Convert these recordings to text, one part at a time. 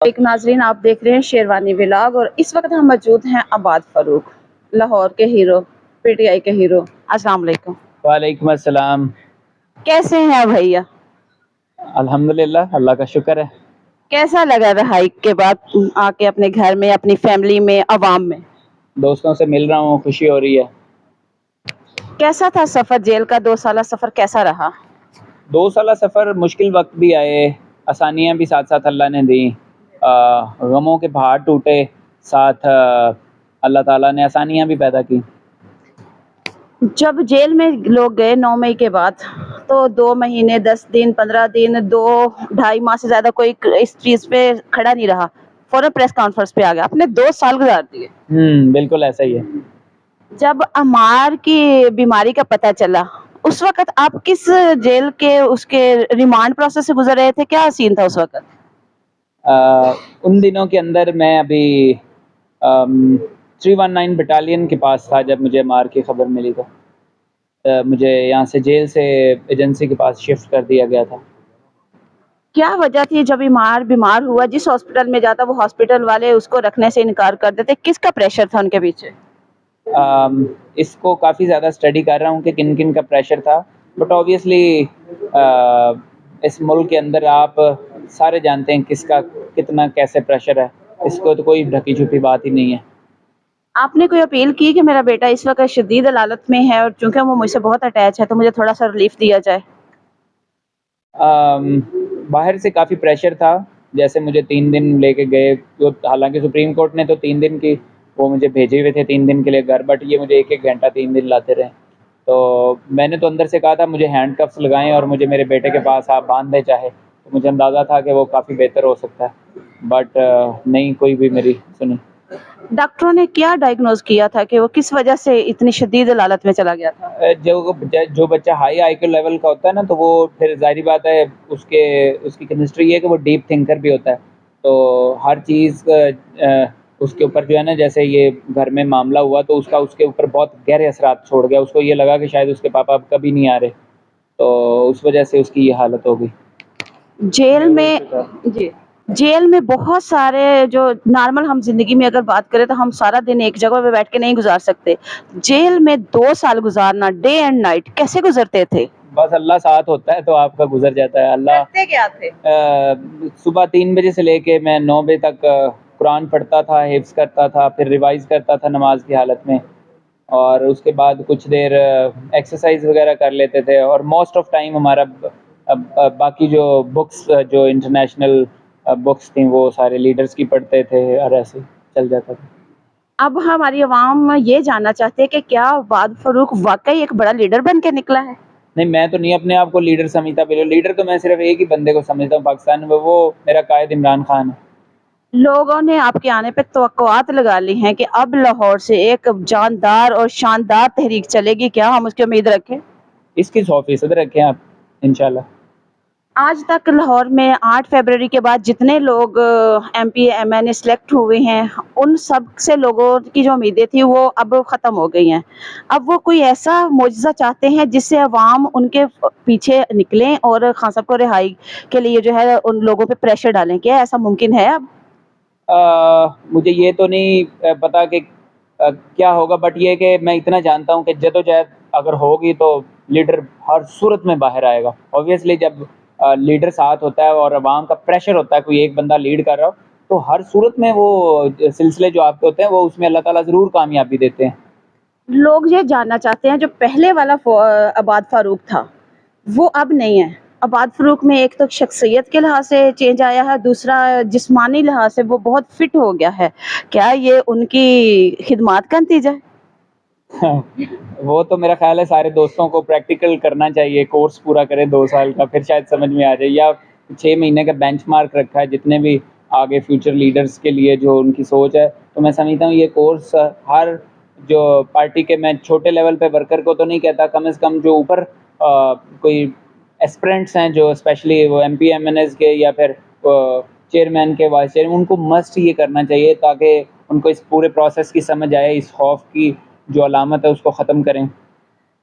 ایک ناظرین آپ دیکھ رہے ہیں شیروانی ولاگ اور اس وقت ہم موجود ہیں آباد فاروق، لاہور کے ہیرو، پی ٹی آئی کے ہیرو۔ السلام علیکم، وعلیکم السلام۔ کیسے ہیں بھیا؟ الحمدللہ، اللہ کا شکر ہے۔ کیسا لگا رہائی کے بعد آ کے اپنے گھر میں، اپنی فیملی میں، عوام میں؟ دوستوں سے مل رہا ہوں، خوشی ہو رہی ہے۔ کیسا تھا سفر جیل کا؟ 2 سالہ سفر کیسا رہا؟ 2 سالہ سفر، مشکل وقت بھی آئے، آسانیاں بھی ساتھ ساتھ اللہ نے دیں، غموں کے پہاڑ ٹوٹے، ساتھ اللہ تعالیٰ نے آسانیاں بھی پیدا کی۔ جب جیل میں لوگ گئے 9 مئی کے بعد تو 2 مہینے 10 دن 15 دن 2 ڈھائی ماہ سے زیادہ کوئی اس چیز پہ کھڑا نہیں رہا، فوراً پریس کانفرنس پہ آ گیا، آپ نے 2 سال گزار دیے۔ بالکل ایسا ہی ہے۔ جب عمار کی بیماری کا پتہ چلا اس وقت آپ کس جیل کے اس کے ریمانڈ پروسیس سے گزر رہے تھے؟ کیا سین تھا اس وقت؟ ان دنوں کے اندر میں ابھی 319 بٹالین کے پاس تھا جب مجھے مار کی خبر ملی، تو مجھے یہاں سے جیل سے ایجنسی کے پاس شفٹ کر دیا گیا تھا۔ کیا وجہ تھی جب عمار بیمار ہوا؟ جس ہاسپٹل میں جاتا وہ ہاسپٹل والے اس کو رکھنے سے انکار کر دیتے، کس کا پریشر تھا ان کے پیچھے؟ اس کو کافی زیادہ اسٹڈی کر رہا ہوں کہ کن کن کا پریشر تھا، بٹ اوبیسلی اس ملک کے اندر آپ سارے جانتے ہیں کس کا کتنا کیسے پریشر ہے، اس کو تو کوئی ڈھکی چھپی بات ہی نہیں ہے۔ آپ نے کوئی اپیل کی کہ میرا بیٹا اس وقت شدید حالت میں ہے اور چونکہ وہ مجھ سے بہت اٹیچ ہے تو مجھے تھوڑا سا ریلیف دیا جائے؟ باہر سے کافی پریشر تھا، جیسے مجھے 3 دن لے کے گئے، حالانکہ سپریم کورٹ نے تو 3 دن کی وہ مجھے بھیجے ہوئے تھے 3 دن کے لیے گھر، بٹ یہ مجھے 1-1 گھنٹہ 3 دن لاتے رہے۔ تو میں نے تو اندر سے کہا تھا مجھے ہینڈ کفس لگائیں اور مجھے میرے بیٹے کے پاس آپ باندھ دیں چاہے، تو مجھے اندازہ تھا کہ وہ کافی بہتر ہو سکتا ہے، بٹ نہیں کوئی بھی میری سنی۔ ڈاکٹروں نے کیا ڈائگنوز کیا تھا کہ وہ کس وجہ سے اتنی شدید حالت میں چلا گیا تھا؟ جو بچہ ہائی آئی کیو لیول کا ہوتا ہے نا، تو وہ پھر ظاہری بات ہے اس کی کیمسٹری یہ ہے کہ وہ ڈیپ تھنکر بھی ہوتا ہے، تو ہر چیز اس کے اوپر جو ہے نا، جیسے یہ گھر میں معاملہ ہوا تو اس کے اوپر بہت گہرے اثرات چھوڑ گیا، اس کو یہ لگا کہ شاید اس کے پاپا اب کبھی نہیں آ رہے، تو اس وجہ سے اس کی یہ حالت ہو گئی۔ جیل میں بہت سارے جو نارمل ہم زندگی میں اگر بات کریں تو ہم سارا دن ایک جگہ پہ بیٹھ کے نہیں گزار سکتے، جیل میں 2 سال گزارنا ڈے اینڈ نائٹ کیسے گزرتے تھے؟ بس اللہ ساتھ ہوتا ہے تو آپ کا گزر جاتا ہے۔ اللہ کرتے کیا تھے؟ صبح 3 بجے سے لے کے میں 9 بجے تک قرآن پڑھتا تھا، حفظ کرتا تھا، پھر ریوائز کرتا تھا نماز کی حالت میں، اور اس کے بعد کچھ دیر ایکسرسائز وغیرہ کر لیتے تھے، اور موسٹ آف ٹائم ہمارا باقی جو بکس جو انٹرنیشنل بکس تھیں وہ سارے لیڈرز کی پڑھتے تھے، اور ایسے چل جاتا تھا۔ اب ہماری عوام یہ جاننا چاہتے ہیں کہ کیا آباد فاروق واقعی ایک بڑا لیڈر بن کے نکلا ہے؟ نہیں، میں تو نہیں اپنے آپ کو لیڈر سمجھتا، لیڈر تو میں صرف ایک ہی بندے کو سمجھتا ہوں پاکستان میں، وہ میرا قائد عمران خان ہے۔ لوگوں نے آپ کے آنے پہ توقعات لگا لی ہیں کہ اب لاہور سے ایک جاندار اور شاندار تحریک چلے گی، کیا ہم اس کی امید رکھیں؟ اس کی 100% رکھیں آپ انشاءاللہ۔ آج تک لاہور میں 8 فروری کے بعد جتنے لوگ M P M N A select ہوئے ہیں ان سب سے لوگوں کی جو امیدیں تھیں وہ اب ختم ہو گئی ہیں، اب وہ کوئی ایسا معجزہ چاہتے ہیں جس سے عوام ان کے پیچھے نکلیں اور خان صاحب کو رہائی کے لیے جو ہے ان لوگوں پہ پریشر ڈالیں، کیا ایسا ممکن ہے اب؟ مجھے یہ تو نہیں پتا کہ کیا ہوگا، بٹ یہ کہ میں اتنا جانتا ہوں کہ جدوجہد اگر ہوگی تو لیڈر ہر صورت میں باہر آئے گا۔ اوبیسلی جب لیڈر ساتھ ہوتا ہے اور عوام کا پریشر ہوتا ہے، کوئی ایک بندہ لیڈ کر رہا ہو، تو ہر صورت میں وہ سلسلے جو آپ کے ہوتے ہیں وہ اس میں اللہ تعالیٰ ضرور کامیابی دیتے ہیں۔ لوگ یہ جاننا چاہتے ہیں جو پہلے والا آباد فاروق تھا وہ اب نہیں ہے، آباد فاروق میں ایک تو شخصیت کے لحاظ سے چینج آیا ہے، دوسرا جسمانی لحاظ سے وہ بہت فٹ ہو گیا ہے، کیا یہ ان کی خدمات کا نتیجہ ہے؟ وہ تو میرا خیال ہے سارے دوستوں کو پریکٹیکل کرنا چاہیے، کورس پورا کرے 2 سال کا، پھر شاید سمجھ میں آ جائے، یا 6 مہینے کا بینچ مارک رکھا ہے جتنے بھی آگے فیوچر لیڈرز کے لیے جو ان کی سوچ ہے، تو میں سمجھتا ہوں یہ کورس ہر جو پارٹی کے، میں چھوٹے لیول پہ ورکر کو تو نہیں کہتا، کم از کم جو اوپر کوئی ایسپرنٹس ہیں جو اسپیشلی وہ M P M N As کے یا پھر چیئرمین کے وائس چیئرمین، ان کو مسٹ یہ کرنا چاہیے تاکہ ان کو اس پورے پروسیس کی سمجھ آئے، اس خوف کی جو علامت ہے اس کو ختم کریں۔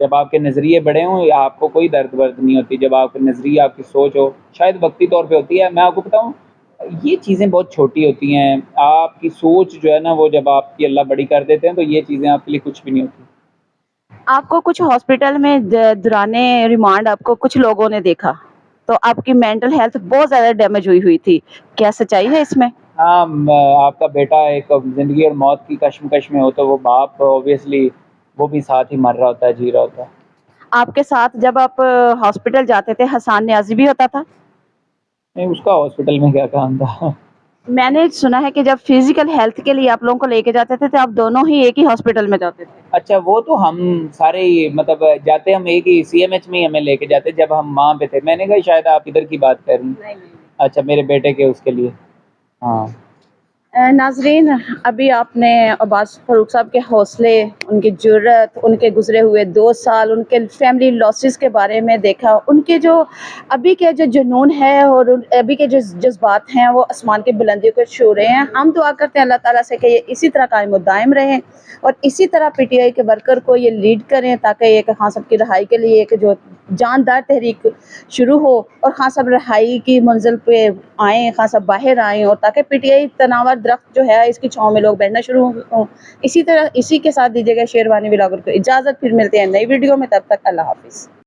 جب آپ کے نظریے بڑے ہوں آپ کو کوئی درد ورد نہیں ہوتی. جب آپ کے نظریے آپ کی سوچ ہو شاید وقتی طور پہ ہوتی ہے. میں آپ کو بتاؤں یہ چیزیں بہت چھوٹی ہوتی ہیں. آپ کی سوچ جو ہے نا وہ جب آپ کی اللہ بڑی کر دیتے ہیں تو یہ چیزیں آپ کے لیے کچھ بھی نہیں ہوتی. آپ کو کچھ ہاسپٹل میں دوران ریمانڈ آپ کو کچھ لوگوں نے دیکھا تو آپ کی مینٹل ہیلتھ بہت زیادہ ڈیمیج ہوئی تھی, کیا سچائی ہے اس میں؟ ہاں آپ کا بیٹا ایک زندگی اور موت کی کشمکش میں ہو تو وہ باپ اوبیسلی وہ بھی ساتھ ہی مر رہا ہوتا ہے, جی رہا ہوتا ہے. آپ کے ساتھ جب آپ ہاسپٹل جاتے تھے حسان نیازی بھی ہوتا تھا؟ نہیں اس کا ہاسپٹل میں کیا کام تھا. میں نے سنا ہے کہ جب فزیکل ہیلتھ کے لیے آپ لوگوں کو لے کے جاتے تھے تو آپ دونوں ہی ایک ہی ہاسپٹل میں جاتے تھے. اچھا وہ تو ہم سارے ہی مطلب جاتے ہم ایک ہی سی ایم ایچ میں ہی ہمیں لے کے جاتے جب ہم وہاں پہ تھے. میں نے کہا شاید آپ ادھر کی بات کر رہی ہیں. اچھا میرے بیٹے کے اس کے لیے. ہاں ناظرین, ابھی آپ نے عباس فاروق صاحب کے حوصلے, ان کی جرت, ان کے گزرے ہوئے 2 سال, ان کے فیملی لاسز کے بارے میں دیکھا. ان کے جو ابھی کے جو جنون ہے اور ابھی کے جو جذبات ہیں وہ آسمان کی بلندیوں کو چھو رہے ہیں. ہم دعا کرتے ہیں اللہ تعالیٰ سے کہ یہ اسی طرح قائم و دائم رہیں اور اسی طرح پی ٹی آئی کے ورکر کو یہ لیڈ کریں تاکہ یہ خان صاحب کی رہائی کے لیے ایک جو جاندار تحریک شروع ہو اور خان صاحب رہائی کی منزل پہ آئیں, خان صاحب باہر آئیں اور تاکہ پی ٹی آئی تناور درخت جو ہے اس کی چھاؤں میں لوگ بیٹھنا شروع ہوں. اسی طرح اسی کے ساتھ دیجیے گا شیروانی ولاگر کو اجازت. پھر ملتے ہیں نئی ویڈیو میں, تب تک اللہ حافظ.